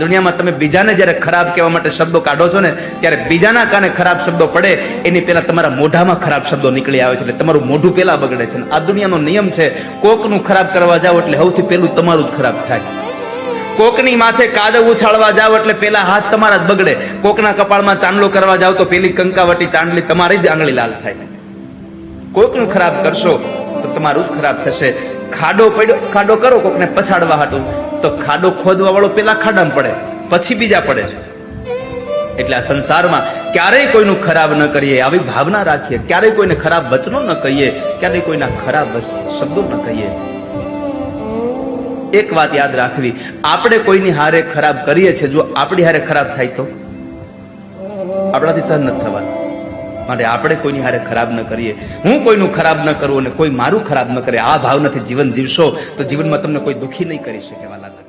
દુનિયામાં તમે બીજાને જ્યારે ખરાબ કહેવા માટે શબ્દો કાઢો છો ને, ત્યારે બીજાના કાને ખરાબ શબ્દો પડે એની પહેલા તમારા મોઢામાં ખરાબ શબ્દો નીકળી આવે છે, એટલે તમારું મોઢું પેલા બગડે છે. આ દુનિયાનો નિયમ છે, કોકનું ખરાબ કરવા જાવ એટલે સૌથી પેલું તમારું જ ખરાબ થાય. કોકની માથે કાદવ ઉછાળવા જાવ એટલે પેલા હાથ તમારા જ બગડે. કોકના કપાળમાં ચાંદલો કરવા જાવ તો પેલી કંકાવટી ચાંદલી તમારી જ આંગળી લાલ થાય. કોકનું ખરાબ કરશો તો તમારું જ ખરાબ થશે. ખાડો કરો કોકને પછાડવા હાટું, તો ખાડો ખોદવા વાળો પેલા ખાડામાં પડે, પછી બીજા પડે છે. એટલે આ સંસારમાં ક્યારેય કોઈનું ખરાબ ન કરીએ, આવી ભાવના રાખીએ. ક્યારેય કોઈને ખરાબ વચનો ન કહીએ, ક્યારેય કોઈના ખરાબ શબ્દો ન કહીએ. એક વાત યાદ રાખવી, આપણે કોઈની હારે ખરાબ કરીએ છીએ, જો આપણી હારે ખરાબ થાય તો આપણાથી સહન નથી થવાનું. માટે આપણે કોઈની હારે ખરાબ ન કરીએ. હું કોઈનું ખરાબ ન કરું અને કોઈ મારું ખરાબ ન કરે. આ ભાવનાથી જીવન જીવશો તો જીવનમાં તમને કોઈ દુઃખી નહીં કરી શકે. વાલા.